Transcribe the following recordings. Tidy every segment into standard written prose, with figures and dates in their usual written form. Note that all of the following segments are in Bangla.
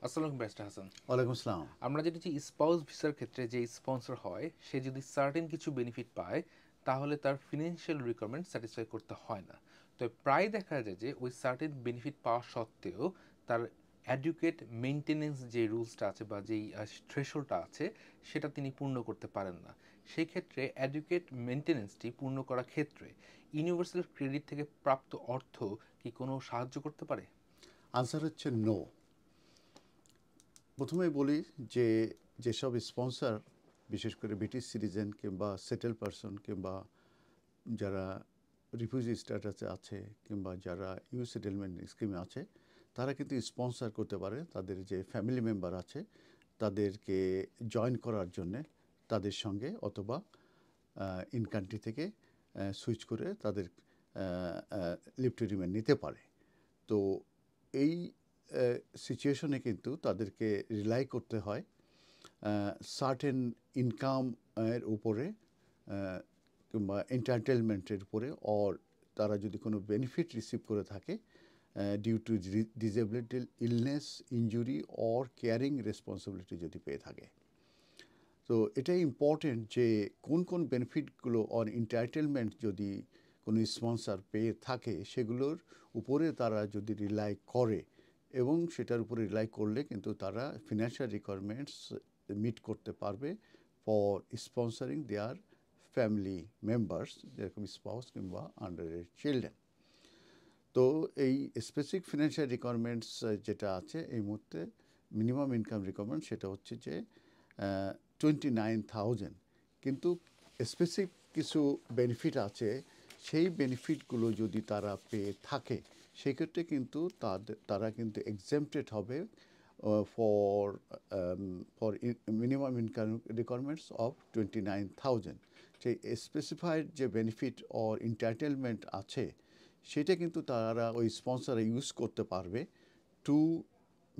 আসসালামু ব্যারিস্টার হাসান। ওয়ালাইকুম আসসালাম। আমরা যেটা যে স্পাউস ভিসার ক্ষেত্রে যে স্পন্সর হয় সে যদি সার্টেন কিছু বেনিফিট পায় তাহলে তার ফিনান্সিয়াল রিকোয়ারমেন্ট স্যাটিসফাই করতে হয় না। তো প্রায় দেখা যায় যে ওই সার্টেন বেনিফিট পাওয়া সত্ত্বেও তার অ্যাডুকেট মেনটেনেন্স যে রুলসটা আছে বা যেই থ্রেশহোল্ডটা আছে সেটা তিনি পূর্ণ করতে পারেন না। সেই ক্ষেত্রে অ্যাডুকেট মেনটেনেন্সটি পূর্ণ করার ক্ষেত্রে ইউনিভার্সাল ক্রেডিট থেকে প্রাপ্ত অর্থ কি কোনো সাহায্য করতে পারে? আনসার হচ্ছে নো। প্রথমেই বলি যে যেসব স্পন্সর বিশেষ করে ব্রিটিশ সিটিজেন কিংবা সেটেল পারসন কিংবা যারা রিফিউজি স্ট্যাটাসে আছে কিংবা যারা ইউ সেটেলমেন্ট স্কিমে আছে তারা কিন্তু স্পন্সর করতে পারে তাদের যে ফ্যামিলি মেম্বার আছে তাদেরকে জয়েন করার জন্যে তাদের সঙ্গে অথবা ইন কান্ট্রি থেকে সুইচ করে তাদের লিভ টু রিমেন নিতে পারে। তো এই সিচুয়েশনে কিন্তু তাদেরকে রিলাই করতে হয় সার্টেন ইনকাম এর উপরে কিংবা এন্টারটেনমেন্টের উপরে অর তারা যদি কোনো বেনিফিট রিসিভ করে থাকে due to disability illness injury or caring responsibility যদি পেয়ে থাকে। তো এটাই ইম্পর্টেন্ট যে কোন কোন বেনিফিটগুলো অন এন্টাইটেলমেন্ট যদি কোনো স্পন্সর পেয়ে থাকে সেগুলোর উপরে তারা যদি রিলাই করে এবং সেটার উপরে রিলাই করলে কিন্তু তারা ফিনান্সিয়াল রিকোয়ারমেন্টস মিট করতে পারবে for sponsoring there family members যেরকম স্পাউস কিংবা আন্ডার এজ চিলড্রেন। তো এই স্পেসিফিক ফিনান্সিয়াল রিকোয়ারমেন্টস যেটা আছে এই মুহূর্তে মিনিমাম ইনকাম রিকোয়ারমেন্ট সেটা হচ্ছে যে 29,000, কিন্তু স্পেসিফিক কিছু বেনিফিট আছে সেই বেনিফিটগুলো যদি তারা পেয়ে থাকে সেক্ষেত্রে কিন্তু তারা কিন্তু এক্সেম্পটেড হবে for for minimum income requirements of 29,000। সেই স্পেসিফাইড যে বেনিফিট অর এন্টাইটেলমেন্ট আছে সেটা কিন্তু তারা ওই স্পন্সর ইউজ করতে পারবে to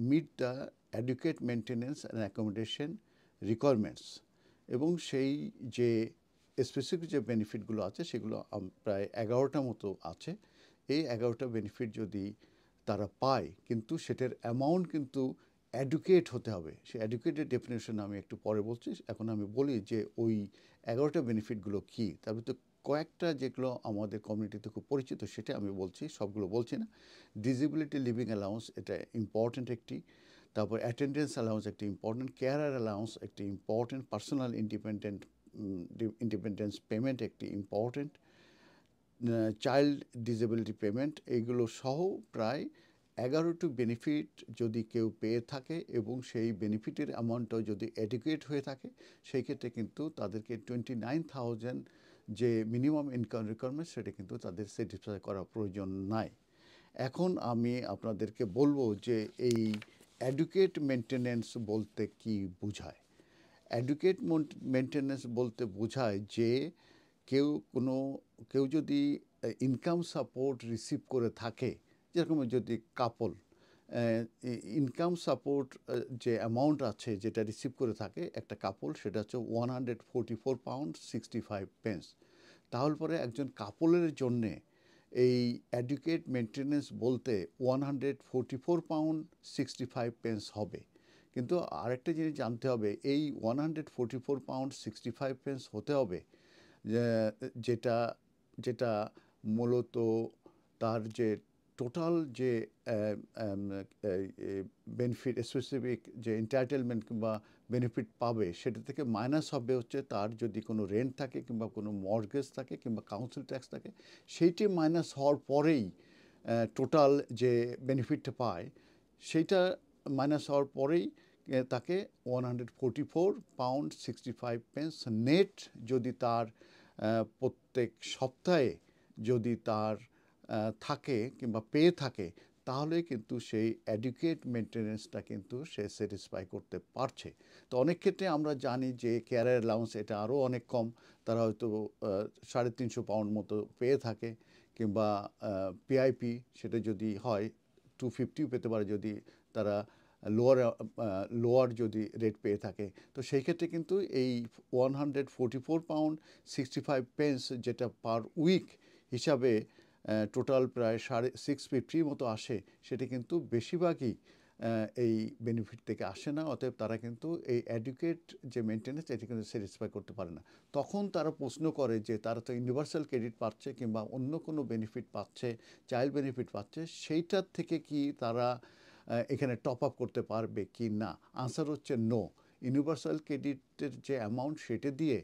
meet the adequate maintenance and accommodation requirements. এবং সেই যে স্পেসিফিক যে বেনিফিটগুলো আছে সেগুলো প্রায় 11টা মতো আছে। এই 11টা বেনিফিট যদি তারা পায় কিন্তু সেটার অ্যামাউন্ট কিন্তু অ্যাডুকেট হতে হবে। সেই অ্যাডুকেটের ডেফিনেশন আমি একটু পরে বলছি। এখন আমি বলি যে ওই 11টা বেনিফিটগুলো কী। তার ভিতরে কয়েকটা যেগুলো আমাদের কমিউনিটিতে খুব পরিচিত সেটা আমি বলছি, সবগুলো বলছি না। ডিসেবিলিটি লিভিং অ্যালাউন্স এটা ইম্পর্ট্যান্ট একটি। তারপর অ্যাটেন্ডেন্স অ্যালাউন্স একটি ইম্পর্ট্যান্ট, কেয়ারার অ্যালাউন্স একটি ইম্পর্ট্যান্ট, পার্সোনাল ইন্ডিপেন্ডেন্স পেমেন্ট একটি ইম্পর্ট্যান্ট, চাইল্ড ডিসেবিলিটি পেমেন্ট, এইগুলো সহ প্রায় 11টি বেনিফিট যদি কেউ পেয়ে থাকে এবং সেই বেনিফিটের অ্যামাউন্টটাও যদি অ্যাডিকুয়েট হয়ে থাকে সেই ক্ষেত্রে কিন্তু তাদেরকে 29,000 যে মিনিমাম ইনকাম রিকোয়ারমেন্ট সেটা কিন্তু তাদের স্যাটিসফাই করা প্রয়োজন নাই। এখন আমি আপনাদেরকে বলবো যে এই অ্যাডুকেট মেনটেন্যান্স বলতে কি বোঝায়। অ্যাডুকেট মেনটেন্যান্স বলতে বোঝায় যে কেউ কোনো কেউ যদি ইনকাম সাপোর্ট রিসিভ করে থাকে, যেরকম যদি কাপল ইনকাম সাপোর্ট যে অ্যামাউন্ট আছে যেটা রিসিভ করে থাকে একটা কাপল সেটা হচ্ছে £144.65। তাহলে পরে একজন কাপলের জন্যে এই অ্যাডুকেট মেনটেন্যান্স বলতে £144.65 হবে। কিন্তু আরেকটা জিনিস জানতে হবে, এই £144.65 হতে হবে যেটা যেটা মূলত তার যে টোটাল যে বেনিফিট স্পেসিফিক যে এন্টাইটেলমেন্ট কিংবা বেনিফিট পাবে সেটা থেকে মাইনাস হবে হচ্ছে তার যদি কোনো রেন্ট থাকে কিংবা কোনো মর্টগেজ থাকে কিংবা কাউন্সিল ট্যাক্স থাকে সেইটি মাইনাস হওয়ার পরেই টোটাল যে বেনিফিটটা পায় সেইটা মাইনাস হওয়ার পরেই তাকে £144.65 নেট যদি তার প্রত্যেক সপ্তাহে যদি তার থাকে কিংবা পেয়ে থাকে তাহলে কিন্তু সেই অ্যাডুকেট মেনটেন্যান্সটা কিন্তু সে স্যাটিসফাই করতে পারছে। তো অনেক ক্ষেত্রে আমরা জানি যে কেয়ারের অ্যালাউন্স এটা আরও অনেক কম, তারা হয়তো £350 মতো পেয়ে থাকে কিংবা পিআইপি সেটা যদি হয় 250 পেতে পারে যদি তারা লোয়ার লোয়ার যদি রেট পেয়ে থাকে। তো সেই ক্ষেত্রে কিন্তু এই £144.65 যেটা পার উইক হিসাবে টোটাল প্রায় 650 মতো আসে সেটা কিন্তু বেশিরভাগই এই বেনিফিট থেকে আসে না, অতএব তারা কিন্তু এই অ্যাডুকেট যে মেনটেন্যান্স এটি কিন্তু স্যাটিসফাই করতে পারে না। তখন তারা প্রশ্ন করে যে তারা তো ইউনিভার্সাল ক্রেডিট পাচ্ছে কিংবা অন্য কোনো বেনিফিট পাচ্ছে, চাইল্ড বেনিফিট পাচ্ছে, সেইটার থেকে কি তারা এখানে টপ আপ করতে পারবে কি না? আনসার হচ্ছে নো। ইউনিভার্সাল ক্রেডিটের যে অ্যামাউন্ট সেটা দিয়ে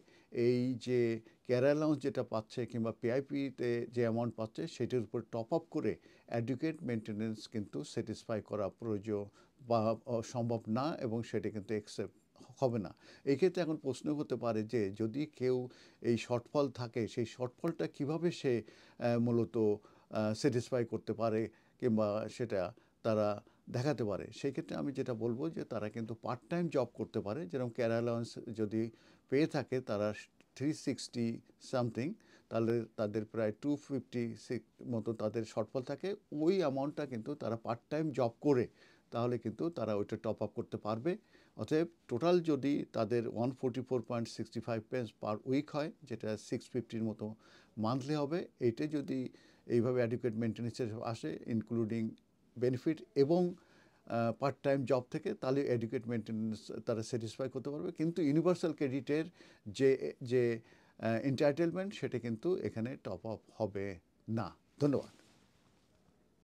এই যে কেয়ার অ্যালাউন্স যেটা পাচ্ছে কিংবা পিআইপিতে যে অ্যামাউন্ট পাচ্ছে সেটার উপর টপ আপ করে অ্যাডুকেট মেনটেন্যান্স কিন্তু স্যাটিসফাই করা প্রয়োজন বা সম্ভব না, এবং সেটা কিন্তু অ্যাকসেপ্ট হবে না। এই ক্ষেত্রে এখন প্রশ্ন হতে পারে যে যদি কেউ এই শর্টফল থাকে, সেই শর্টফলটা কিভাবে সে মূলত স্যাটিসফাই করতে পারে কিংবা সেটা তারা দেখাতে পারে। সেই ক্ষেত্রে আমি যেটা বলবো যে তারা কিন্তু পার্ট টাইম জব করতে পারে। যেরকম কেয়ার অ্যালাউন্স যদি পেয়ে থাকে তারা 360 সামথিং, তাহলে তাদের প্রায় 256 মতো তাদের শর্টফল থাকে। ওই অ্যামাউন্টটা কিন্তু তারা পার্ট টাইম জব করে তাহলে কিন্তু তারা ওইটা টপ আপ করতে পারবে। অতএব টোটাল যদি তাদের 144.65 পেন্স পার উইক হয়, যেটা 650 মতো মান্থলি হবে, এইটা যদি এইভাবে অ্যাডুকেট মেনটেন্যান্সের আসে ইনক্লুডিং বেনিফিট এবং পার্ট টাইম জব থেকে, তাহলে এডুকেট মেনটেন্যান্স তারা স্যাটিসফাই করতে পারবে। কিন্তু ইউনিভার্সাল ক্রেডিটের যে যে এন্টাইটেলমেন্ট সেটা কিন্তু এখানে টপ আপ হবে না। ধন্যবাদ।